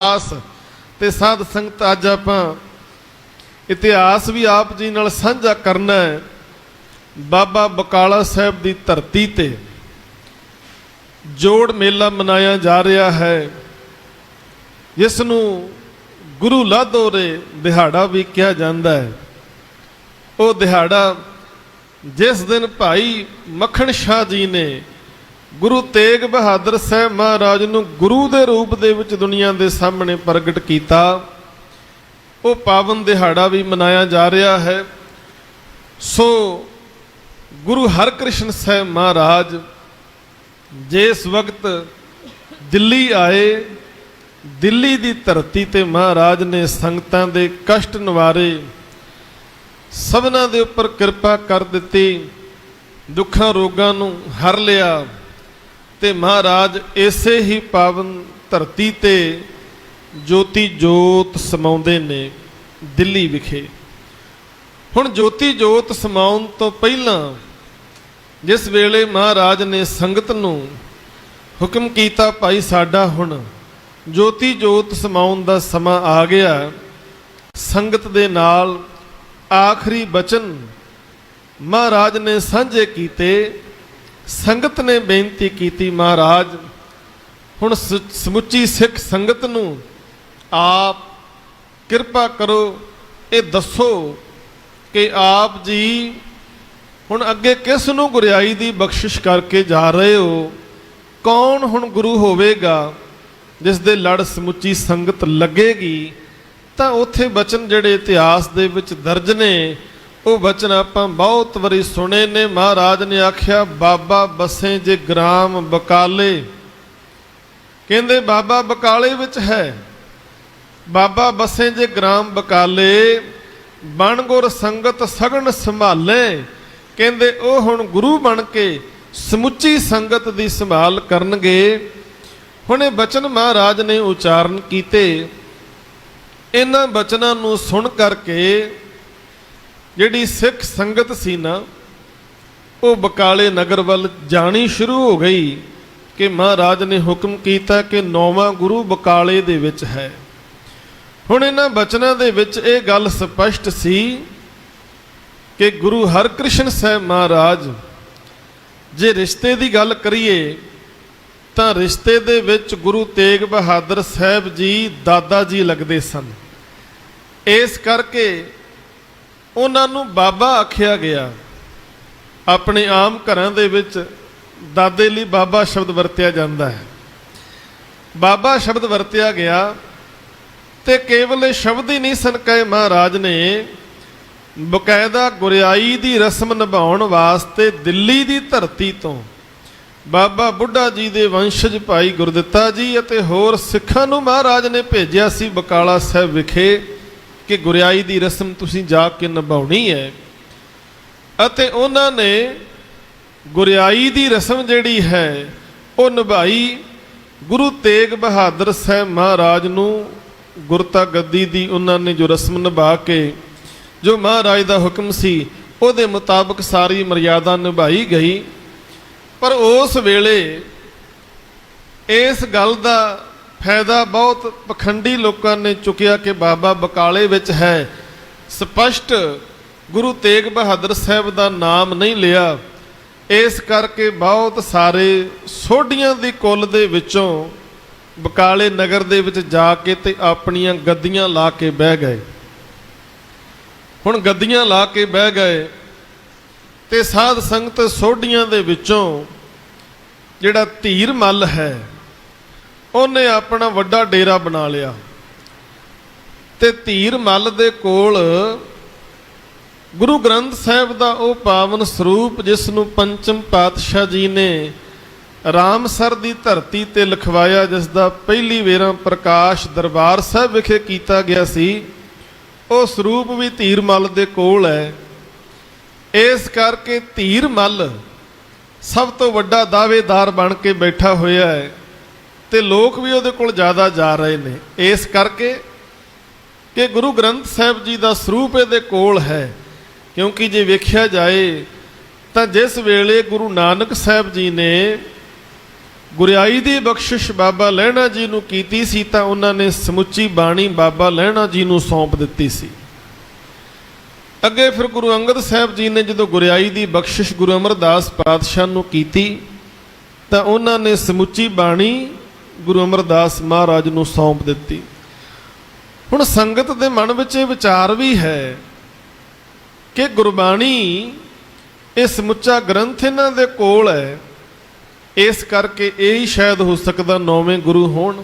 ਆਸ ਤੇ ਸਾਧ ਸੰਗਤ ਅੱਜ ਆਪਾਂ ਇਤਿਹਾਸ ਵੀ ਆਪ ਜੀ ਨਾਲ ਸਾਂਝਾ ਕਰਨਾ ਹੈ। ਬਾਬਾ ਬਕਾਲਾ ਸਾਹਿਬ ਦੀ ਧਰਤੀ ਤੇ ਜੋੜ ਮੇਲਾ ਮਨਾਇਆ ਜਾ ਰਿਹਾ ਹੈ, ਜਿਸ ਨੂੰ ਗੁਰੂ ਲਾਧੋਰੇ ਦਿਹਾੜਾ ਵੀ ਕਿਹਾ ਜਾਂਦਾ ਹੈ। ਉਹ ਦਿਹਾੜਾ ਜਿਸ ਦਿਨ ਭਾਈ ਮੱਖਣ ਸ਼ਾਹ ਜੀ ਨੇ ਗੁਰੂ ਤੇਗ ਬਹਾਦਰ ਸਾਹਿਬ ਮਹਾਰਾਜ ਨੂੰ ਗੁਰੂ ਦੇ ਰੂਪ ਦੇ ਵਿੱਚ ਦੁਨੀਆ ਦੇ ਸਾਹਮਣੇ ਪ੍ਰਗਟ ਕੀਤਾ, ਉਹ ਪਾਵਨ ਦਿਹਾੜਾ ਵੀ ਮਨਾਇਆ ਜਾ ਰਿਹਾ ਹੈ। ਸੋ ਗੁਰੂ ਹਰਕ੍ਰਿਸ਼ਨ ਸਾਹਿਬ ਮਹਾਰਾਜ ਜਿਸ ਵਕਤ ਦਿੱਲੀ ਆਏ, ਦਿੱਲੀ ਦੀ ਧਰਤੀ ਤੇ ਮਹਾਰਾਜ ਨੇ ਸੰਗਤਾਂ ਦੇ ਕਸ਼ਟ ਨਿਵਾਰੇ, ਸਭਨਾਂ ਦੇ ਉੱਪਰ ਕਿਰਪਾ ਕਰ ਦਿੱਤੀ, ਦੁੱਖਾਂ ਰੋਗਾਂ ਨੂੰ ਹਰ ਲਿਆ। ਤੇ ਮਹਾਰਾਜ ਇਸੇ ਹੀ ਪਾਵਨ ਧਰਤੀ ਤੇ ਜੋਤੀ ਜੋਤ ਸਮਾਉਂਦੇ ਨੇ ਦਿੱਲੀ ਵਿਖੇ। ਹੁਣ ਜੋਤੀ ਜੋਤ ਸਮਾਉਣ ਤੋਂ ਪਹਿਲਾਂ ਜਿਸ ਵੇਲੇ ਮਹਾਰਾਜ ਨੇ ਸੰਗਤ ਨੂੰ ਹੁਕਮ ਕੀਤਾ, ਭਾਈ ਸਾਡਾ ਹੁਣ ਜੋਤੀ ਜੋਤ ਸਮਾਉਣ ਦਾ ਸਮਾਂ ਆ ਗਿਆ, ਸੰਗਤ ਦੇ ਨਾਲ ਆਖਰੀ ਬਚਨ ਮਹਾਰਾਜ ਨੇ ਸਾਂਝੇ ਕੀਤੇ। ਸੰਗਤ ਨੇ ਬੇਨਤੀ ਕੀਤੀ, ਮਹਾਰਾਜ ਹੁਣ ਸਮੁੱਚੀ ਸਿੱਖ ਸੰਗਤ ਨੂੰ ਆਪ ਕਿਰਪਾ ਕਰੋ, ਇਹ ਦੱਸੋ ਕਿ ਆਪ ਜੀ ਹੁਣ ਅੱਗੇ ਕਿਸ ਨੂੰ ਗੁਰਿਆਈ ਦੀ ਬਖਸ਼ਿਸ਼ ਕਰਕੇ ਜਾ ਰਹੇ ਹੋ? ਕੌਣ ਹੁਣ ਗੁਰੂ ਹੋਵੇਗਾ ਜਿਸ ਦੇ ਲੜ ਸਮੁੱਚੀ ਸੰਗਤ ਲੱਗੇਗੀ? ਤਾਂ ਉੱਥੇ ਬਚਨ ਜਿਹੜੇ ਇਤਿਹਾਸ ਦੇ ਵਿੱਚ ਦਰਜ ਨੇ, ਉਹ ਬਚਨ ਆਪਾਂ ਬਹੁਤ ਵਾਰੀ ਸੁਣੇ ਨੇ। ਮਹਾਰਾਜ ਨੇ ਆਖਿਆ, ਬਾਬਾ ਬਸੇ ਜੇ ਗ੍ਰਾਮ ਬਕਾਲੇ, ਕਹਿੰਦੇ ਬਾਬਾ ਬਕਾਲੇ ਵਿੱਚ ਹੈ। ਬਾਬਾ ਬਸੇ ਜੇ ਗ੍ਰਾਮ ਬਕਾਲੇ, ਬਣ ਗੁਰ ਸੰਗਤ ਸਗਣ ਸੰਭਾਲੇ, ਕਹਿੰਦੇ ਉਹ ਹੁਣ ਗੁਰੂ ਬਣ ਕੇ ਸਮੁੱਚੀ ਸੰਗਤ ਦੀ ਸੰਭਾਲ ਕਰਨਗੇ। ਹੁਣ ਇਹ ਬਚਨ ਮਹਾਰਾਜ ਨੇ ਉਚਾਰਨ ਕੀਤੇ। ਇਹਨਾਂ ਬਚਨਾਂ ਨੂੰ ਸੁਣ ਕਰਕੇ ਜਿਹੜੀ ਸਿੱਖ ਸੰਗਤ ਸੀ ਨਾ, ਉਹ ਬਕਾਲੇ ਨਗਰ ਵੱਲ ਜਾਣੀ ਸ਼ੁਰੂ ਹੋ ਗਈ ਕਿ ਮਹਾਰਾਜ ਨੇ ਹੁਕਮ ਕੀਤਾ ਕਿ 9ਵਾਂ ਗੁਰੂ ਬਕਾਲੇ ਦੇ ਵਿੱਚ ਹੈ। ਹੁਣ ਇਹਨਾਂ ਬਚਨਾਂ ਦੇ ਵਿੱਚ ਇਹ ਗੱਲ ਸਪਸ਼ਟ ਸੀ ਕਿ ਗੁਰੂ ਹਰਕ੍ਰਿਸ਼ਨ ਸਾਹਿਬ ਮਹਾਰਾਜ, ਜੇ ਰਿਸ਼ਤੇ ਦੀ ਗੱਲ ਕਰੀਏ ਤਾਂ ਰਿਸ਼ਤੇ ਦੇ ਵਿੱਚ ਗੁਰੂ ਤੇਗ ਬਹਾਦਰ ਸਾਹਿਬ ਜੀ ਦਾਦਾ ਜੀ ਲੱਗਦੇ ਸਨ। ਇਸ ਕਰਕੇ ਉਹਨਾਂ ਨੂੰ ਬਾਬਾ ਆਖਿਆ ਗਿਆ। ਆਪਣੇ ਆਮ ਘਰਾਂ ਦੇ ਵਿੱਚ ਦਾਦੇ ਲਈ ਬਾਬਾ ਸ਼ਬਦ ਵਰਤਿਆ ਜਾਂਦਾ ਹੈ। ਬਾਬਾ ਸ਼ਬਦ ਵਰਤਿਆ ਗਿਆ ਤੇ ਕੇਵਲ ਇਹ ਸ਼ਬਦ ਹੀ ਨਹੀਂ ਸਨ ਕਹੇ, ਮਹਾਰਾਜ ਨੇ ਬਕਾਇਦਾ ਗੁਰਿਆਈ ਦੀ ਰਸਮ ਨਿਭਾਉਣ ਵਾਸਤੇ ਦਿੱਲੀ ਦੀ ਧਰਤੀ ਤੋਂ ਬਾਬਾ ਬੁੱਢਾ ਜੀ ਦੇ ਵੰਸ਼ਜ ਭਾਈ ਗੁਰਦਿੱਤਾ ਜੀ ਅਤੇ ਹੋਰ ਸਿੱਖਾਂ ਨੂੰ ਮਹਾਰਾਜ ਨੇ ਭੇਜਿਆ ਸੀ ਬਕਾਲਾ ਸਾਹਿਬ ਵਿਖੇ ਕਿ ਗੁਰਿਆਈ ਦੀ ਰਸਮ ਤੁਸੀਂ ਜਾ ਕੇ ਨਿਭਾਉਣੀ ਹੈ। ਅਤੇ ਉਹਨਾਂ ਨੇ ਗੁਰਿਆਈ ਦੀ ਰਸਮ ਜਿਹੜੀ ਹੈ ਉਹ ਨਿਭਾਈ। ਗੁਰੂ ਤੇਗ ਬਹਾਦਰ ਸਾਹਿਬ ਮਹਾਰਾਜ ਨੂੰ ਗੁਰਤਾ ਗੱਦੀ ਦੀ ਉਹਨਾਂ ਨੇ ਜੋ ਰਸਮ ਨਿਭਾ ਕੇ, ਜੋ ਮਹਾਰਾਜ ਦਾ ਹੁਕਮ ਸੀ ਉਹਦੇ ਮੁਤਾਬਕ ਸਾਰੀ ਮਰਿਆਦਾ ਨਿਭਾਈ ਗਈ। ਪਰ ਉਸ ਵੇਲੇ ਇਸ ਗੱਲ ਦਾ ਫਾਇਦਾ ਬਹੁਤ ਪਖੰਡੀ ਲੋਕਾਂ ਨੇ ਚੁੱਕਿਆ ਕਿ ਬਾਬਾ ਬਕਾਲੇ ਵਿੱਚ ਹੈ, ਸਪਸ਼ਟ ਗੁਰੂ ਤੇਗ ਬਹਾਦਰ ਸਾਹਿਬ ਦਾ ਨਾਮ ਨਹੀਂ ਲਿਆ। ਇਸ ਕਰਕੇ ਬਹੁਤ ਸਾਰੇ ਸੋਢੀਆਂ ਦੀ ਕੁੱਲ ਦੇ ਵਿੱਚੋਂ ਬਕਾਲੇ ਨਗਰ ਦੇ ਵਿੱਚ ਜਾ ਕੇ ਤੇ ਆਪਣੀਆਂ ਗੱਦੀਆਂ ਲਾ ਕੇ ਬਹਿ ਗਏ। ਹੁਣ ਗੱਦੀਆਂ ਲਾ ਕੇ ਬਹਿ ਗਏ ਤੇ ਸਾਧ ਸੰਗਤ ਸੋਢੀਆਂ ਦੇ ਵਿੱਚੋਂ ਜਿਹੜਾ ਧੀਰ ਮੱਲ ਹੈ, ਉਹਨੇ ਆਪਣਾ ਵੱਡਾ ਡੇਰਾ ਬਣਾ ਲਿਆ। ਤੇ ਧੀਰ ਮੱਲ ਦੇ ਕੋਲ ਗੁਰੂ ਗ੍ਰੰਥ ਸਾਹਿਬ ਦਾ ਉਹ ਪਾਵਨ ਸਰੂਪ, ਜਿਸ ਨੂੰ ਪੰਚਮ ਪਾਤਸ਼ਾਹ ਜੀ ਨੇ ਰਾਮਸਰ ਦੀ ਧਰਤੀ ਤੇ ਲਿਖਵਾਇਆ, ਜਿਸ ਦਾ ਪਹਿਲੀ ਵੇਰਾਂ ਪ੍ਰਕਾਸ਼ ਦਰਬਾਰ ਸਾਹਿਬ ਵਿਖੇ ਕੀਤਾ ਗਿਆ ਸੀ, ਉਹ ਸਰੂਪ ਵੀ ਧੀਰ ਮੱਲ ਦੇ ਕੋਲ ਹੈ। ਇਸ ਕਰਕੇ ਧੀਰ ਮੱਲ ਸਭ ਤੋਂ ਵੱਡਾ ਦਾਅਵੇਦਾਰ ਬਣ ਕੇ ਬੈਠਾ ਹੋਇਆ ਹੈ ਤੇ ਲੋਕ ਵੀ ਉਹਦੇ ਕੋਲ ਜ਼ਿਆਦਾ ਜਾ ਰਹੇ ਨੇ। ਇਸ ਕਰਕੇ ਕਿ ਗੁਰੂ ਗ੍ਰੰਥ ਸਾਹਿਬ ਜੀ ਦਾ ਸਰੂਪ ਇਹਦੇ ਕੋਲ ਹੈ। ਕਿਉਂਕਿ ਜੇ ਵੇਖਿਆ ਜਾਏ ਤਾਂ ਜਿਸ ਵੇਲੇ ਗੁਰੂ ਨਾਨਕ ਸਾਹਿਬ ਜੀ ਨੇ ਗੁਰਿਆਈ ਦੀ ਬਖਸ਼ਿਸ਼ ਬਾਬਾ ਲਹਿਣਾ ਜੀ ਨੂੰ ਕੀਤੀ ਸੀ ਤਾਂ ਉਹਨਾਂ ਨੇ ਸਮੁੱਚੀ ਬਾਣੀ ਬਾਬਾ ਲਹਿਣਾ ਜੀ ਨੂੰ ਸੌਂਪ ਦਿੱਤੀ ਸੀ। ਅੱਗੇ ਫਿਰ ਗੁਰੂ ਅੰਗਦ ਸਾਹਿਬ ਜੀ ਨੇ ਜਦੋਂ ਗੁਰਿਆਈ ਦੀ ਬਖਸ਼ਿਸ਼ ਗੁਰੂ ਅਮਰਦਾਸ ਪਾਤਸ਼ਾਹ ਨੂੰ ਕੀਤੀ ਤਾਂ ਉਹਨਾਂ ਨੇ ਸਮੁੱਚੀ ਬਾਣੀ ਗੁਰੂ ਅਮਰਦਾਸ ਮਹਾਰਾਜ ਨੂੰ ਸੌਂਪ ਦਿੱਤੀ। ਹੁਣ ਸੰਗਤ ਦੇ ਮਨ ਵਿੱਚ ਇਹ ਵਿਚਾਰ ਵੀ ਹੈ ਕਿ ਗੁਰਬਾਣੀ ਇਹ ਸਮੁੱਚਾ ਗ੍ਰੰਥ ਇਹਨਾਂ ਦੇ ਕੋਲ ਹੈ, ਇਸ ਕਰਕੇ ਇਹ ਹੀ ਸ਼ਾਇਦ ਹੋ ਸਕਦਾ ਨੌਵੇਂ ਗੁਰੂ ਹੋਣ।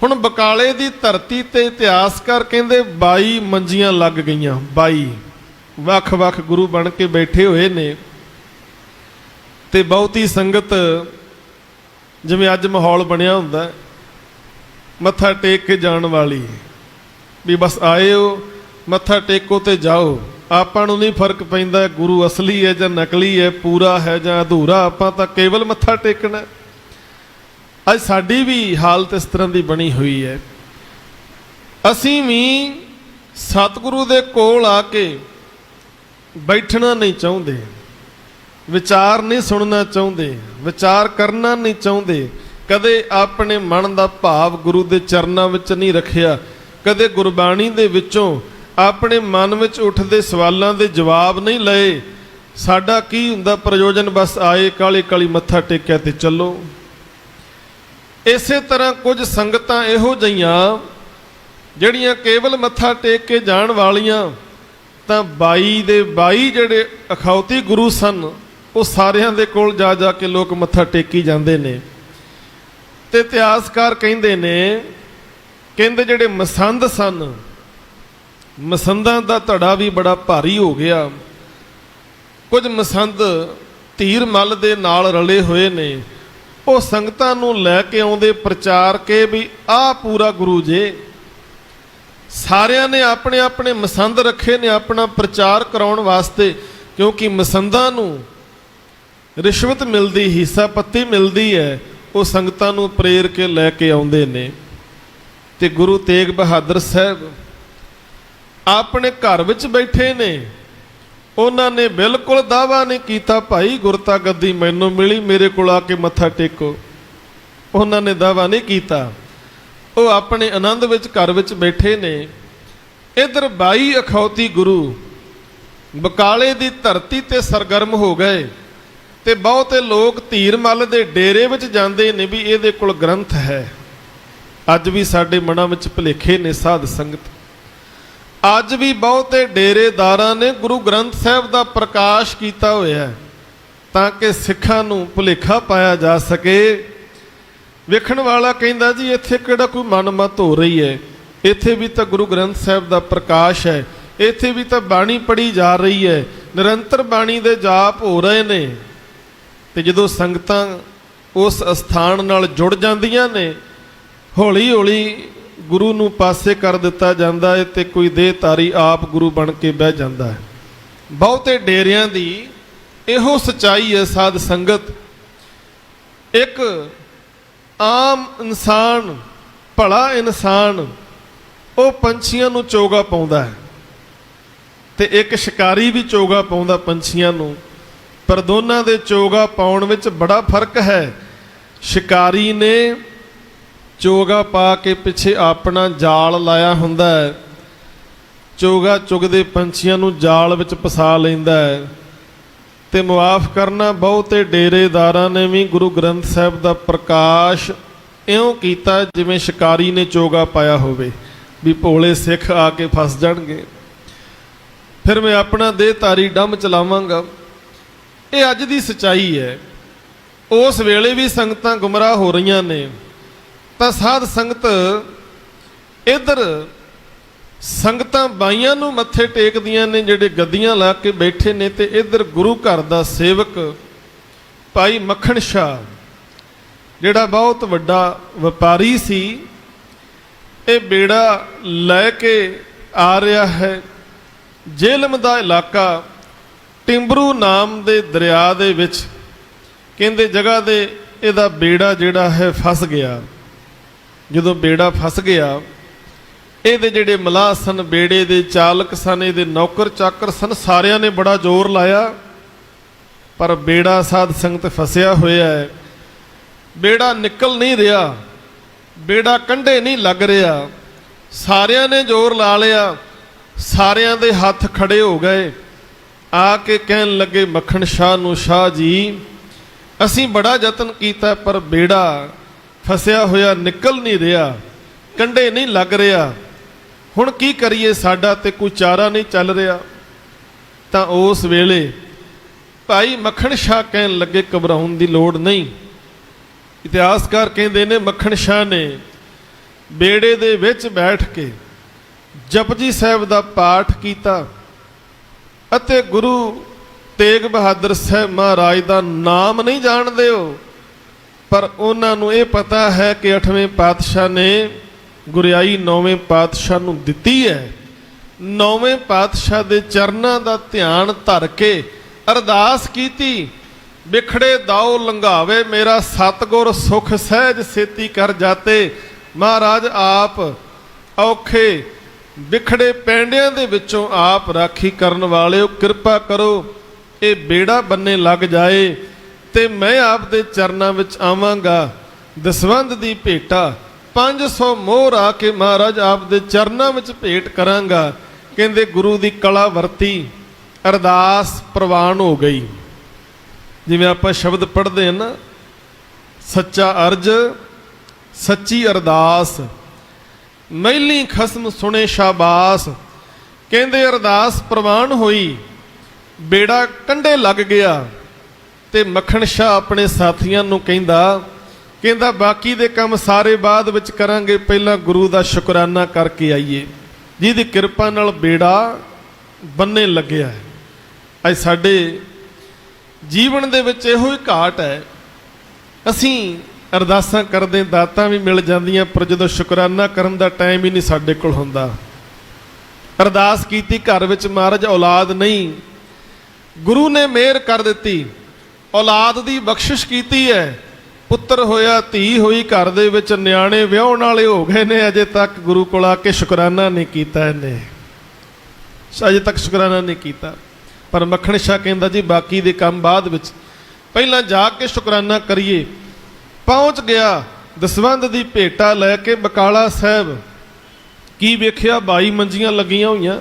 ਹੁਣ ਬਕਾਲੇ ਦੀ ਧਰਤੀ ਤੇ ਇਤਿਹਾਸਕਾਰ ਕਹਿੰਦੇ 22 ਮੰਜੀਆਂ ਲੱਗ ਗਈਆਂ, 22 ਵੱਖ-ਵੱਖ ਗੁਰੂ ਬਣ ਕੇ ਬੈਠੇ ਹੋਏ ਨੇ ਤੇ ਬਹੁਤੀ ਸੰਗਤ ਜਿਵੇਂ ਅੱਜ ਮਾਹੌਲ ਬਣਿਆ ਹੁੰਦਾ ਮੱਥਾ ਟੇਕ ਕੇ ਜਾਣ ਵਾਲੀ, ਵੀ ਬਸ ਆਏ ਹੋ ਮੱਥਾ ਟੇਕੋ ਤੇ ਜਾਓ। ਆਪਾਂ ਨੂੰ ਨਹੀਂ ਫਰਕ ਪੈਂਦਾ ਗੁਰੂ ਅਸਲੀ ਹੈ ਜਾਂ ਨਕਲੀ ਹੈ, ਪੂਰਾ ਹੈ ਜਾਂ ਅਧੂਰਾ, ਆਪਾਂ ਤਾਂ ਕੇਵਲ ਮੱਥਾ ਟੇਕਣਾ। ਅੱਜ ਸਾਡੀ ਵੀ ਹਾਲਤ ਇਸ ਤਰ੍ਹਾਂ ਦੀ ਬਣੀ ਹੋਈ ਹੈ। ਅਸੀਂ ਵੀ ਸਤਿਗੁਰੂ ਦੇ ਕੋਲ ਆ ਕੇ ਬੈਠਣਾ ਨਹੀਂ ਚਾਹੁੰਦੇ, ਵਿਚਾਰ ਨਹੀਂ ਸੁਣਨਾ ਚਾਹੁੰਦੇ, ਵਿਚਾਰ ਕਰਨਾ ਨਹੀਂ ਚਾਹੁੰਦੇ, ਕਦੇ ਆਪਣੇ ਮਨ ਦਾ ਭਾਵ ਗੁਰੂ ਦੇ ਚਰਨਾਂ ਵਿੱਚ ਨਹੀਂ ਰੱਖਿਆ, ਕਦੇ ਗੁਰਬਾਣੀ ਦੇ ਵਿੱਚੋਂ ਆਪਣੇ ਮਨ ਵਿੱਚ ਉੱਠਦੇ ਸਵਾਲਾਂ ਦੇ ਜਵਾਬ ਨਹੀਂ ਲਏ। ਸਾਡਾ ਕੀ ਹੁੰਦਾ ਪ੍ਰਯੋਜਨ, ਬਸ ਆਏ ਕਾਲੀ ਕਾਲੀ ਮੱਥਾ ਟੇਕਿਆ ਤੇ ਚੱਲੋ। ਇਸੇ ਤਰ੍ਹਾਂ ਕੁਝ ਸੰਗਤਾਂ ਇਹੋ ਜਿਹੀਆਂ ਜਿਹੜੀਆਂ ਕੇਵਲ ਮੱਥਾ ਟੇਕ ਕੇ ਜਾਣ ਵਾਲੀਆਂ, ਤਾਂ 22 ਦੇ 22 ਜਿਹੜੇ ਅਖੌਤੀ ਗੁਰੂ ਸਨ ਉਹ ਸਾਰਿਆਂ ਦੇ ਕੋਲ ਜਾ ਜਾ ਕੇ ਲੋਕ ਮੱਥਾ ਟੇਕੀ ਜਾਂਦੇ ਨੇ। ਤੇ ਇਤਿਹਾਸਕਾਰ ਕਹਿੰਦੇ ਨੇ, ਕਹਿੰਦੇ ਜਿਹੜੇ ਮਸੰਦ ਸਨ, ਮਸੰਦਾਂ ਦਾ ਧੜਾ ਵੀ ਬੜਾ ਭਾਰੀ ਹੋ ਗਿਆ। ਕੁਝ ਮਸੰਦ ਧੀਰ ਮੱਲ ਦੇ ਨਾਲ ਰਲੇ ਹੋਏ ਨੇ, ਉਹ ਸੰਗਤਾਂ ਨੂੰ ਲੈ ਕੇ ਆਉਂਦੇ ਪ੍ਰਚਾਰ ਕੇ ਵੀ ਆਹ ਪੂਰਾ ਗੁਰੂ ਜੇ। ਸਾਰਿਆਂ ਨੇ ਆਪਣੇ ਆਪਣੇ ਮਸੰਦ ਰੱਖੇ ਨੇ ਆਪਣਾ ਪ੍ਰਚਾਰ ਕਰਾਉਣ ਵਾਸਤੇ, ਕਿਉਂਕਿ ਮਸੰਦਾਂ ਨੂੰ ਰਿਸ਼ਵਤ ਮਿਲਦੀ, ਹਿੱਸਾ ਪੱਤੀ ਮਿਲਦੀ ਹੈ, ਉਹ ਸੰਗਤਾਂ ਨੂੰ ਪ੍ਰੇਰ ਕੇ ਲੈ ਕੇ ਆਉਂਦੇ ਨੇ। ਤੇ ਗੁਰੂ ਤੇਗ ਬਹਾਦਰ ਸਾਹਿਬ ਆਪਣੇ ਘਰ ਵਿੱਚ ਬੈਠੇ ਨੇ, ਉਹਨਾਂ ਨੇ ਬਿਲਕੁਲ ਦਾਅਵਾ ਨਹੀਂ ਕੀਤਾ ਭਾਈ ਗੁਰਤਾ ਗੱਦੀ ਮੈਨੂੰ ਮਿਲੀ, ਮੇਰੇ ਕੋਲ ਆ ਕੇ ਮੱਥਾ ਟੇਕੋ। ਉਹਨਾਂ ਨੇ ਦਾਅਵਾ ਨਹੀਂ ਕੀਤਾ, ਉਹ ਆਪਣੇ ਆਨੰਦ ਵਿੱਚ ਘਰ ਵਿੱਚ ਬੈਠੇ ਨੇ। ਇੱਧਰ 22 ਅਖੌਤੀ ਗੁਰੂ ਬਕਾਲੇ ਦੀ ਧਰਤੀ ਤੇ ਸਰਗਰਮ ਹੋ ਗਏ ਤੇ ਬਹੁਤੇ ਲੋਕ ਧੀਰ ਮੱਲ ਦੇ ਡੇਰੇ ਵਿੱਚ ਜਾਂਦੇ ਨੇ ਵੀ ਇਹਦੇ ਕੋਲ ਗ੍ਰੰਥ ਹੈ। ਅੱਜ ਵੀ ਸਾਡੇ ਮਨਾਂ ਵਿੱਚ ਭੁਲੇਖੇ ਨੇ ਸਾਧ ਸੰਗਤ, ਅੱਜ ਵੀ ਬਹੁਤੇ ਡੇਰੇਦਾਰਾਂ ਨੇ ਗੁਰੂ ਗ੍ਰੰਥ ਸਾਹਿਬ ਦਾ ਪ੍ਰਕਾਸ਼ ਕੀਤਾ ਹੋਇਆ ਤਾਂ ਕਿ ਸਿੱਖਾਂ ਨੂੰ ਭੁਲੇਖਾ ਪਾਇਆ ਜਾ ਸਕੇ। ਵੇਖਣ ਵਾਲਾ ਕਹਿੰਦਾ ਜੀ ਇੱਥੇ ਕਿਹੜਾ ਕੋਈ ਮਨਮਤ ਹੋ ਰਹੀ ਹੈ, ਇੱਥੇ ਵੀ ਤਾਂ ਗੁਰੂ ਗ੍ਰੰਥ ਸਾਹਿਬ ਦਾ ਪ੍ਰਕਾਸ਼ ਹੈ, ਇੱਥੇ ਵੀ ਤਾਂ ਬਾਣੀ ਪੜ੍ਹੀ ਜਾ ਰਹੀ ਹੈ, ਨਿਰੰਤਰ ਬਾਣੀ ਦੇ ਜਾਪ ਹੋ ਰਹੇ ਨੇ। ਤੇ ਜਦੋਂ ਸੰਗਤਾਂ ਉਸ ਅਸਥਾਨ ਨਾਲ ਜੁੜ ਜਾਂਦੀਆਂ ਨੇ, ਹੌਲੀ ਹੌਲੀ ਗੁਰੂ ਨੂੰ ਪਾਸੇ ਕਰ ਦਿੱਤਾ ਜਾਂਦਾ ਹੈ ਤੇ ਕੋਈ ਦੇਹਧਾਰੀ ਆਪ ਗੁਰੂ ਬਣ ਕੇ ਬਹਿ ਜਾਂਦਾ ਹੈ। ਬਹੁਤੇ ਡੇਰਿਆਂ ਦੀ ਇਹੋ ਸੱਚਾਈ ਹੈ ਸਾਧ ਸੰਗਤ। ਇੱਕ ਆਮ ਇਨਸਾਨ, ਭਲਾ ਇਨਸਾਨ, ਉਹ ਪੰਛੀਆਂ ਨੂੰ ਚੋਗਾ ਪਾਉਂਦਾ ਹੈ ਤੇ ਇੱਕ ਸ਼ਿਕਾਰੀ ਵੀ ਚੋਗਾ ਪਾਉਂਦਾ ਪੰਛੀਆਂ ਨੂੰ, ਪਰ ਦੋਨਾਂ ਦੇ ਚੋਗਾ ਪਾਉਣ ਵਿੱਚ ਬੜਾ ਫਰਕ ਹੈ। ਸ਼ਿਕਾਰੀ ਨੇ ਚੋਗਾ ਪਾ ਕੇ ਪਿੱਛੇ ਆਪਣਾ ਜਾਲ ਲਾਇਆ ਹੁੰਦਾ ਹੈ, ਚੋਗਾ ਚੁਗਦੇ ਪੰਛੀਆਂ ਨੂੰ ਜਾਲ ਵਿੱਚ ਫਸਾ ਲੈਂਦਾ ਹੈ। ਤੇ ਮੁਆਫ ਕਰਨਾ, ਬਹੁਤੇ ਡੇਰੇਦਾਰਾਂ ਨੇ ਵੀ ਗੁਰੂ ਗ੍ਰੰਥ ਸਾਹਿਬ ਦਾ ਪ੍ਰਕਾਸ਼ ਇਉਂ ਕੀਤਾ ਜਿਵੇਂ ਸ਼ਿਕਾਰੀ ਨੇ ਚੋਗਾ ਪਾਇਆ ਹੋਵੇ, ਵੀ ਭੋਲੇ ਸਿੱਖ ਆ ਕੇ ਫਸ ਜਾਣਗੇ, ਫਿਰ ਮੈਂ ਆਪਣਾ ਦੇਹਧਾਰੀ ਡੰਮ ਚਲਾਵਾਂਗਾ। ਇਹ ਅੱਜ ਦੀ ਸੱਚਾਈ ਹੈ। ਉਸ ਵੇਲੇ ਵੀ ਸੰਗਤਾਂ ਗੁੰਮਰਾਹ ਹੋ ਰਹੀਆਂ ਨੇ, ਤਾਂ ਸਾਧ ਸੰਗਤ ਇੱਧਰ ਸੰਗਤਾਂ ਬਾਈਆਂ ਨੂੰ ਮੱਥੇ ਟੇਕਦੀਆਂ ਨੇ ਜਿਹੜੇ ਗੱਦੀਆਂ ਲਾ ਕੇ ਬੈਠੇ ਨੇ, ਤੇ ਇੱਧਰ ਗੁਰੂ ਘਰ ਦਾ ਸੇਵਕ ਭਾਈ ਮੱਖਣ ਸ਼ਾਹ ਜਿਹੜਾ ਬਹੁਤ ਵੱਡਾ ਵਪਾਰੀ ਸੀ, ਇਹ ਬੇੜਾ ਲੈ ਕੇ ਆ ਰਿਹਾ ਹੈ। ਜੇਲਮ ਦਾ ਇਲਾਕਾ ਟਿੰਬਰੂ ਨਾਮ ਦੇ ਦਰਿਆ ਦੇ ਵਿੱਚ ਕਹਿੰਦੇ ਜਗ੍ਹਾ ਦੇ ਇਹਦਾ ਬੇੜਾ ਜਿਹੜਾ ਹੈ ਫਸ ਗਿਆ। ਜਦੋਂ ਬੇੜਾ ਫਸ ਗਿਆ, ਇਹਦੇ ਜਿਹੜੇ ਮਲਾਹ ਸਨ, ਬੇੜੇ ਦੇ ਚਾਲਕ ਸਨ, ਇਹਦੇ ਨੌਕਰ ਚਾਕਰ ਸਨ, ਸਾਰਿਆਂ ਨੇ ਬੜਾ ਜ਼ੋਰ ਲਾਇਆ, ਪਰ ਬੇੜਾ ਸਾਧ ਸੰਗਤ ਫਸਿਆ ਹੋਇਆ ਹੈ। बेड़ा निकल नहीं रहा, बेड़ा कंढे नहीं लग रहा। सारिਆਂ ने जोर ला लिया, सारिਆਂ ਦੇ हथ खड़े हो गए। आके कहन लगे मक्खन शाह नूं, शाह जी असीं बड़ा यतन कीता पर बेड़ा फसिया होया निकल नहीं रहा, कंढे नहीं लग रहा, हुण की करिए, साडा ते कोई चारा नहीं चल रहा। तां उस वेले भाई मक्खन शाह कहन लगे घबराउण दी लोड़ नहीं। इतिहासकार कहते ने मक्खन शाह ने बेड़े दे विच बैठ के जपजी साहिब दा पाठ कीता अते गुरु तेग बहादुर साहब महाराज दा नाम नहीं जानदे हो, पर उन्हां नूं इह पता है कि 8वें पातशाह ने गुरियाई 9वें पातशाह नूं दित्ती है। 9वें पातशाह दे चरनां दा ध्यान धर के अरदास कीती, बिखड़े दाओ लंघावे मेरा सतगुर, सुख सहज सेती कर जाते। महाराज आप औखे बिखड़े पैंडियां दे विचों आप राखी करन वाले हो, कृपा करो ये बेड़ा बन्ने लग जाए ते मैं आप दे चरनां विच आवांगा। दसवंध दी भेटा 500 मोहर आके महाराज आप दे चरनां विच भेंट करांगा। कहंदे गुरु दी कला वरती, अरदास प्रवान हो गई। जिवें आपां शब्द पढ़दे हैं ना, सच्चा अर्ज सच्ची अरदास, मैली खसम सुने शाबास। कहंदे अरदास प्रवान होई, बेड़ा कंढे लग गया ते मक्खन शाह अपने साथियों नूं कहंदा बाकी दे काम सारे बाद विच करांगे, पहला गुरु दा शुकराना करके आईए जिहदी किरपा नाल बेड़ा बन्ने लग्या है। अज साडे जीवन दे विच इहो ही घाट है, असीं अरदासां करदे दातां भी मिल जांदियां पर जदों शुकराना करन दा टाइम ही नहीं साडे कोल हुंदा। अरदास कीती घर विच महाराज औलाद नहीं, गुरु ने मेहर कर दित्ती, औलाद दी बख्शिश कीती है, पुत्र होया धी होई, घर दे विच नियाणे विआहण वाले हो गए ने, अजे तक गुरु कोल आके शुकराना नहीं कीता इहने, अजे तक शुकराना नहीं कीता। पर मक्खन शाह कहंदा जी बाकी दे काम बाद विच, पहला जाके शुकराना करिए। पहुंच गया दसवंध दी भेटा लैके बकाला साहब, की वेखिया 22 मंजियां लगियां होईयां।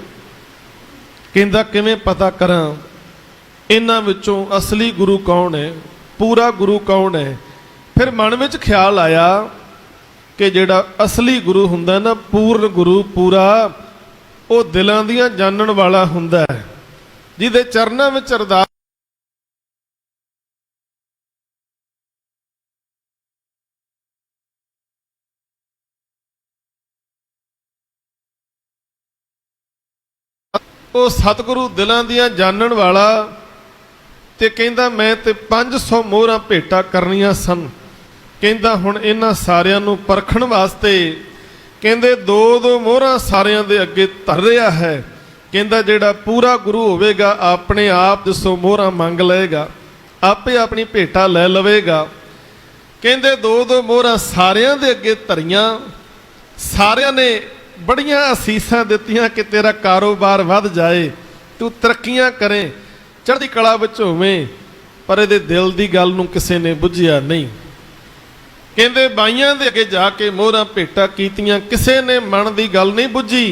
कहंदा किवें पता करां इन्हां विचों असली गुरु कौन है, पूरा गुरु कौन है। फिर मन विच ख्याल आया कि जिहड़ा असली गुरु हुंदा ना, पूर्ण गुरु पूरा, वो दिलां दियां जानण वाला हुंदा है, जिहदे चरनां विच अरदास ਉਹ सतगुरु दिलां दियां जानण वाला। ते कहंदा मैं ते 500 मोहरां भेटा करनियां सन। कहंदा हुण इन्हां सारियां नूं परखण वास्ते कहंदे 2-2 मोहरां सारियां दे अगे धर रिहा है। कहंदा जिहड़ा पूरा गुरु होवेगा अपने आप 200 मोहरां मंग लएगा, आपे अपनी भेटा लै लवेगा। कहंदे 2-2 मोहरां सारियां दे अगे धरियां, सारियां ने बड़ियां असीसां दित्तियां कि तेरा कारोबार वध जाए, तू तरक्कियां करें, चढ़दी कला विच होवें। पर इहदे दिल दी गल नूं किसे ने बुझिया नहीं। कहंदे बाईयां दे अगे जाके मोहरां भेटा कीतियां, किसे ने मन दी गल नहीं बुझी,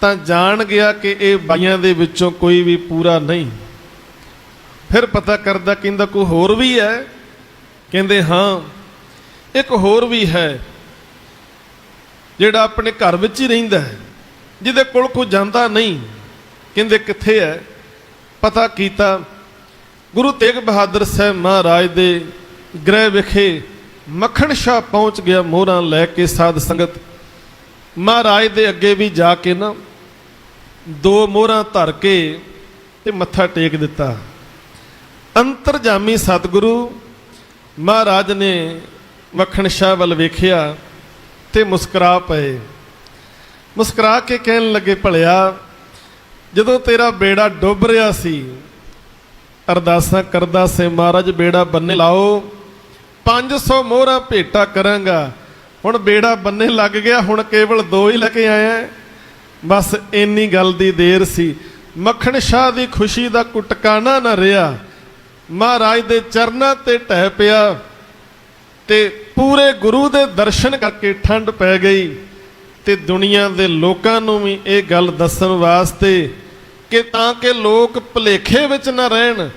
तां जान गया कि इह बाईयां दे विचों कोई भी पूरा नहीं। फिर पता करदा, कहंदा कोई होर भी है। कहंदे हाँ एक होर भी है, ਜਿਹੜਾ ਆਪਣੇ ਘਰ ਵਿੱਚ ਹੀ ਰਹਿੰਦਾ ਹੈ, ਜਿਹਦੇ ਕੋਲ ਕੋਈ ਜਾਂਦਾ ਨਹੀਂ। ਕਹਿੰਦੇ ਕਿੱਥੇ ਹੈ? ਪਤਾ ਕੀਤਾ, ਗੁਰੂ ਤੇਗ ਬਹਾਦਰ ਸਾਹਿਬ ਮਹਾਰਾਜ ਦੇ ਗ੍ਰਹਿ ਵਿਖੇ ਮੱਖਣ ਸ਼ਾਹ ਪਹੁੰਚ ਗਿਆ ਮੋਹਰਾਂ ਲੈ ਕੇ ਸਾਧ ਸੰਗਤ। ਮਹਾਰਾਜ ਦੇ ਅੱਗੇ ਵੀ ਜਾ ਕੇ ਨਾ 2 ਮੋਹਰਾਂ ਧਰ ਕੇ ਤੇ ਮੱਥਾ ਟੇਕ ਦਿੱਤਾ। ਅੰਤਰਜਾਮੀ ਸਤਿਗੁਰੂ ਮਹਾਰਾਜ ਨੇ ਮੱਖਣ ਸ਼ਾਹ ਵੱਲ ਵੇਖਿਆ ਤੇ ਮੁਸਕਰਾ ਪਏ। ਮੁਸਕਰਾ ਕੇ ਕਹਿਣ ਲੱਗੇ ਭਲਿਆ ਜਦੋਂ ਤੇਰਾ ਬੇੜਾ ਡੁੱਬ ਰਿਹਾ ਸੀ, ਅਰਦਾਸਾਂ ਕਰਦਾ ਸੀ ਮਹਾਰਾਜ ਬੇੜਾ ਬੰਨੇ ਲਾਓ, 500 ਮੋਹਰਾਂ ਭੇਟਾ ਕਰਾਂਗਾ। ਹੁਣ ਬੇੜਾ ਬੰਨੇ ਲੱਗ ਗਿਆ, ਹੁਣ ਕੇਵਲ 2 ਹੀ ਲੈ ਕੇ ਆਇਆ। ਬਸ ਇੰਨੀ ਗੱਲ ਦੀ ਦੇਰ ਸੀ। ਮੱਖਣ ਸ਼ਾਹ ਦੀ ਖੁਸ਼ੀ ਦਾ ਕੋਈ ਟਿਕਾਣਾ ਨਾ ਰਿਹਾ। ਮਹਾਰਾਜ ਦੇ ਚਰਨਾਂ ਤੇ ਢਹਿ ਪਿਆ ਤੇ ਪੂਰੇ ਗੁਰੂ ਦੇ ਦਰਸ਼ਨ ਕਰਕੇ ਠੰਡ ਪੈ ਗਈ ਤੇ ਦੁਨੀਆ ਦੇ ਲੋਕਾਂ ਨੂੰ ਵੀ ਇਹ ਗੱਲ ਦੱਸਣ ਵਾਸਤੇ ਕਿ ਤਾਂ ਕਿ ਲੋਕ ਭੁਲੇਖੇ ਵਿੱਚ ਨਾ ਰਹਿਣ,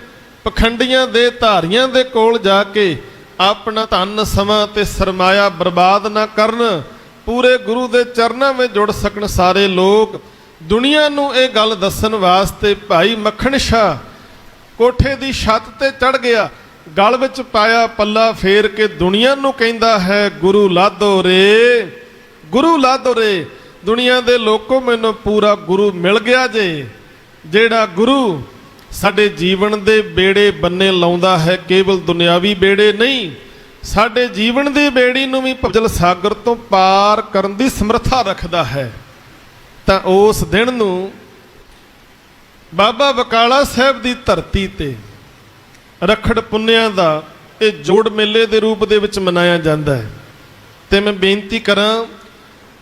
ਪਖੰਡੀਆਂ ਦੇ ਧਾਰੀਆਂ ਦੇ ਕੋਲ ਜਾ ਕੇ ਆਪਣਾ ਧਨ ਸਮਾਂ ਤੇ ਸਰਮਾਇਆ ਬਰਬਾਦ ਨਾ ਕਰਨ, ਪੂਰੇ ਗੁਰੂ ਦੇ ਚਰਨਾਂ ਵਿੱਚ ਜੁੜ ਸਕਣ ਸਾਰੇ ਲੋਕ। ਦੁਨੀਆ ਨੂੰ ਇਹ ਗੱਲ ਦੱਸਣ ਵਾਸਤੇ ਭਾਈ ਮੱਖਣ ਸ਼ਾਹ ਕੋਠੇ ਦੀ ਛੱਤ ਤੇ ਚੜ ਗਿਆ, ਗਲ ਵਿੱਚ ਪਾਇਆ ਪੱਲਾ ਫੇਰ ਕੇ ਦੁਨੀਆ ਨੂੰ ਕਹਿੰਦਾ ਹੈ, ਗੁਰੂ ਲਾਧੋ ਰੇ, ਗੁਰੂ ਲਾਧੋ ਰੇ। ਦੁਨੀਆ ਦੇ ਲੋਕੋ, ਮੈਨੂੰ ਪੂਰਾ ਗੁਰੂ ਮਿਲ ਗਿਆ ਜੇ, ਜਿਹੜਾ ਗੁਰੂ ਸਾਡੇ ਜੀਵਨ ਦੇ ਬੇੜੇ ਬੰਨੇ ਲਾਉਂਦਾ ਹੈ, ਕੇਵਲ ਦੁਨਿਆਵੀ ਬੇੜੇ ਨਹੀਂ, ਸਾਡੇ ਜੀਵਨ ਦੀ ਬੇੜੀ ਨੂੰ ਵੀ ਭਵਜਲ ਸਾਗਰ ਤੋਂ ਪਾਰ ਕਰਨ ਦੀ ਸਮਰੱਥਾ ਰੱਖਦਾ ਹੈ। ਤਾਂ ਉਸ ਦਿਨ ਨੂੰ ਬਾਬਾ ਬਕਾਲਾ ਸਾਹਿਬ ਦੀ ਧਰਤੀ ਤੇ ਰੱਖੜ ਪੁੰਨਿਆਂ ਦਾ ਇਹ ਜੋੜ ਮੇਲੇ ਦੇ ਰੂਪ ਦੇ ਵਿੱਚ ਮਨਾਇਆ ਜਾਂਦਾ ਹੈ। ਤੇ ਮੈਂ ਬੇਨਤੀ ਕਰਾਂ,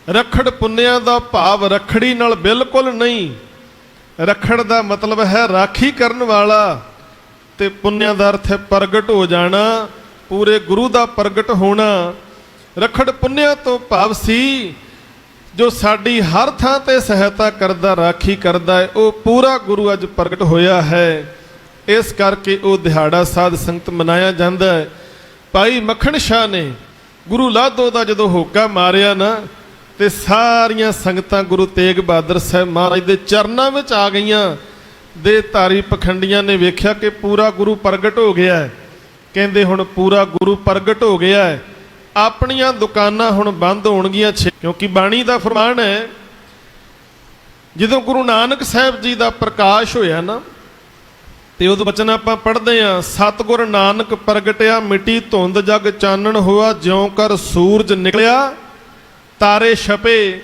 ਰੱਖੜ ਪੁੰਨਿਆਂ ਦਾ ਭਾਵ ਰੱਖੜੀ ਨਾਲ ਬਿਲਕੁਲ ਨਹੀਂ। ਰੱਖੜ ਦਾ ਮਤਲਬ ਹੈ ਰਾਖੀ ਕਰਨ ਵਾਲਾ, ਤੇ ਪੁੰਨਿਆਂ ਦਾ ਅਰਥ ਹੈ ਪ੍ਰਗਟ ਹੋ ਜਾਣਾ, ਪੂਰੇ ਗੁਰੂ ਦਾ ਪ੍ਰਗਟ ਹੋਣਾ। ਰੱਖੜ ਪੁੰਨਿਆਂ ਤੋਂ ਭਾਵ ਸੀ ਜੋ ਸਾਡੀ ਹਰ ਥਾਂ ਤੇ ਸਹਾਇਤਾ ਕਰਦਾ, ਰਾਖੀ ਕਰਦਾ ਹੈ, ਉਹ ਪੂਰਾ ਗੁਰੂ ਅੱਜ ਪ੍ਰਗਟ ਹੋਇਆ ਹੈ। ਇਸ ਕਰਕੇ ਉਹ ਦਿਹਾੜਾ ਸਾਧ ਸੰਗਤ ਮਨਾਇਆ ਜਾਂਦਾ ਹੈ। ਭਾਈ ਮੱਖਣ ਸ਼ਾਹ ਨੇ ਗੁਰੂ ਲਾਧੋ ਦਾ ਜਦੋਂ ਹੋਕਾ ਮਾਰਿਆ ਨਾ, ਤੇ ਸਾਰੀਆਂ ਸੰਗਤਾਂ ਗੁਰੂ ਤੇਗ ਬਹਾਦਰ ਸਾਹਿਬ ਮਹਾਰਾਜ ਦੇ ਚਰਨਾਂ ਵਿੱਚ ਆ ਗਈਆਂ। ਦੇ ਧਾਰੀ ਪਖੰਡੀਆਂ ਨੇ ਵੇਖਿਆ ਕਿ ਪੂਰਾ ਗੁਰੂ ਪ੍ਰਗਟ ਹੋ ਗਿਆ ਹੈ, ਕਹਿੰਦੇ ਹੁਣ ਪੂਰਾ ਗੁਰੂ ਪ੍ਰਗਟ ਹੋ ਗਿਆ ਹੈ, ਆਪਣੀਆਂ ਦੁਕਾਨਾਂ ਹੁਣ ਬੰਦ ਹੋਣਗੀਆਂ, ਕਿਉਂਕਿ ਬਾਣੀ ਦਾ ਫਰਮਾਨ ਹੈ, ਜਦੋਂ ਗੁਰੂ ਨਾਨਕ ਸਾਹਿਬ ਜੀ ਦਾ ਪ੍ਰਕਾਸ਼ ਹੋਇਆ ਨਾ, ਤੇ ਉਹਦਾ ਬਚਨ ਆਪਾਂ ਪੜ੍ਹਦੇ ਹਾਂ, ਸਤਿਗੁਰ ਨਾਨਕ ਪ੍ਰਗਟਿਆ, ਮਿਟੀ ਧੁੰਦ ਜਗ ਚਾਨਣ ਹੋਆ, ਜਿਉਂ ਕਰ ਸੂਰਜ ਨਿਕਲਿਆ ਤਾਰੇ ਛਪੇ,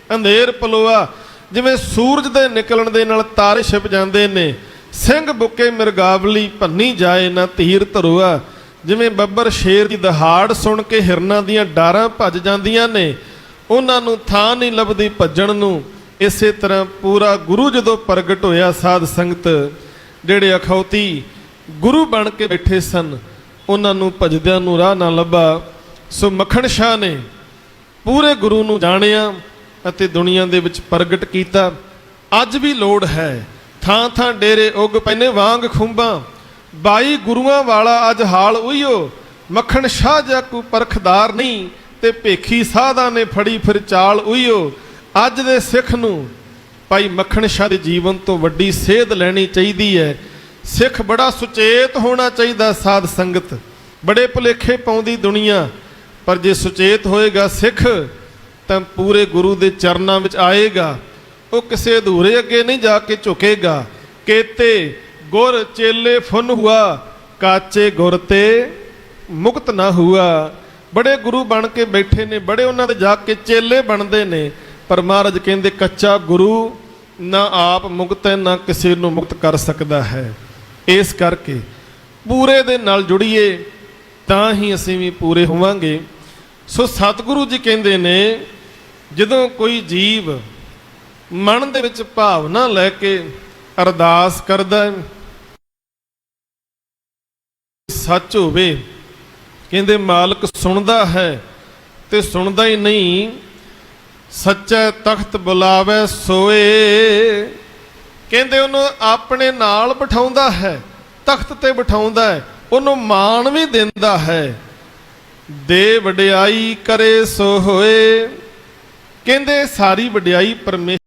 ਅੰਧੇਰ ਪਲੋਆ। ਜਿਵੇਂ ਸੂਰਜ ਦੇ ਨਿਕਲਣ ਦੇ ਨਾਲ ਤਾਰੇ ਛਿਪ ਜਾਂਦੇ ਨੇ, ਸਿੰਘ ਬੁੱਕੇ ਮਿਰਗਾਵਲੀ ਭੰਨੀ ਜਾਏ ਨਾ ਧੀਰ ਧਰੋਆ। ਜਿਵੇਂ ਬੱਬਰ ਸ਼ੇਰ ਦੀ ਦਹਾੜ ਸੁਣ ਕੇ ਹਿਰਨਾਂ ਦੀਆਂ ਡਾਰਾਂ ਭੱਜ ਜਾਂਦੀਆਂ ਨੇ, ਉਹਨਾਂ ਨੂੰ ਥਾਂ ਨਹੀਂ ਲੱਭਦੀ ਭੱਜਣ ਨੂੰ। ਇਸੇ ਤਰ੍ਹਾਂ ਪੂਰਾ ਗੁਰੂ ਜਦੋਂ ਪ੍ਰਗਟ ਹੋਇਆ, ਸਾਧ ਸੰਗਤ ਜਿਹੜੇ ਅਖੌਤੀ ਗੁਰੂ ਬਣ ਕੇ ਬੈਠੇ ਸਨ, ਉਹਨਾਂ ਨੂੰ ਭਜਦਿਆਂ ਨੂੰ ਰਾਹ ਨਾ ਲੱਭਾ। ਸੋ ਮੱਖਣ ਸ਼ਾਹ ਨੇ ਪੂਰੇ ਗੁਰੂ ਨੂੰ ਜਾਣਿਆ ਅਤੇ ਦੁਨੀਆ ਦੇ ਵਿੱਚ ਪ੍ਰਗਟ ਕੀਤਾ। ਅੱਜ ਵੀ ਲੋੜ ਹੈ, ਥਾਂ ਥਾਂ ਡੇਰੇ ਉੱਗ ਪੈਨੇ ਵਾਂਗ ਖੁੰਬਾਂ, 22 ਗੁਰੂਆਂ ਵਾਲਾ ਅੱਜ ਹਾਲ ਉਹੀਓ। ਮੱਖਣ ਸ਼ਾਹ ਜਾ ਕੋ ਪਰਖਦਾਰ ਨਹੀਂ, ਤੇ ਭੇਖੀ ਸਾਧਾਂ ਨੇ ਫੜੀ ਫਿਰ ਚਾਲ ਉਹੀਓ। ਅੱਜ ਦੇ ਸਿੱਖ ਨੂੰ ਭਾਈ ਮੱਖਣ ਸ਼ਾਹ ਦੇ ਜੀਵਨ ਤੋਂ ਵੱਡੀ ਸੇਧ ਲੈਣੀ ਚਾਹੀਦੀ ਹੈ। ਸਿੱਖ ਬੜਾ ਸੁਚੇਤ ਹੋਣਾ ਚਾਹੀਦਾ। ਸਾਧ ਸੰਗਤ ਬੜੇ ਭੁਲੇਖੇ ਪਾਉਂਦੀ ਦੁਨੀਆ, ਪਰ ਜੇ ਸੁਚੇਤ ਹੋਏਗਾ ਸਿੱਖ ਤਾਂ ਪੂਰੇ ਗੁਰੂ ਦੇ ਚਰਨਾਂ ਵਿੱਚ ਆਏਗਾ। ਉਹ ਕਿਸੇ ਅਧੂਰੇ ਅੱਗੇ ਨਹੀਂ ਜਾ ਕੇ ਝੁਕੇਗਾ। ਕੇਤੇ ਗੁਰ ਚੇਲੇ ਫੁਨ ਹੁਆ, ਕਾਚੇ ਗੁਰ ਤੇ ਮੁਕਤ ਨਾ ਹੁਆ। ਬੜੇ ਗੁਰੂ ਬਣ ਕੇ ਬੈਠੇ ਨੇ, ਬੜੇ ਉਹਨਾਂ ਦੇ ਜਾ ਕੇ ਚੇਲੇ ਬਣਦੇ ਨੇ, ਪਰ ਮਹਾਰਾਜ ਕਹਿੰਦੇ ਕੱਚਾ ਗੁਰੂ ਨਾ ਆਪ ਮੁਕਤ ਹੈ, ਨਾ ਕਿਸੇ ਨੂੰ ਮੁਕਤ ਕਰ ਸਕਦਾ ਹੈ। ਇਸ ਕਰਕੇ ਪੂਰੇ ਦੇ ਨਾਲ ਜੁੜੀਏ ਤਾਂ ਹੀ ਅਸੀਂ ਵੀ ਪੂਰੇ ਹੋਵਾਂਗੇ। ਸੋ ਸਤਿਗੁਰੂ ਜੀ ਕਹਿੰਦੇ ਨੇ, ਜਦੋਂ ਕੋਈ ਜੀਵ ਮਨ ਦੇ ਵਿੱਚ ਭਾਵਨਾ ਲੈ ਕੇ ਅਰਦਾਸ ਕਰਦਾ, ਸੱਚ ਹੋਵੇ, ਕਹਿੰਦੇ ਮਾਲਕ ਸੁਣਦਾ ਹੈ। ਤੇ ਸੁਣਦਾ ਹੀ ਨਹੀਂ, ਸੱਚਾ ਤਖਤ ਬੁਲਾਵੇ ਸੋਏ, ਕਹਿੰਦੇ ਉਹਨੂੰ ਆਪਣੇ ਨਾਲ ਬਿਠਾਉਂਦਾ ਹੈ, ਤਖਤ ਤੇ ਬਿਠਾਉਂਦਾ ਹੈ, ਉਹਨੂੰ ਮਾਣ ਵੀ ਦਿੰਦਾ ਹੈ। ਦੇ ਵਡਿਆਈ ਕਰੇ ਸੋ ਹੋਏ, ਕਹਿੰਦੇ ਸਾਰੀ ਵਡਿਆਈ ਪਰਮੇਸ਼ਰ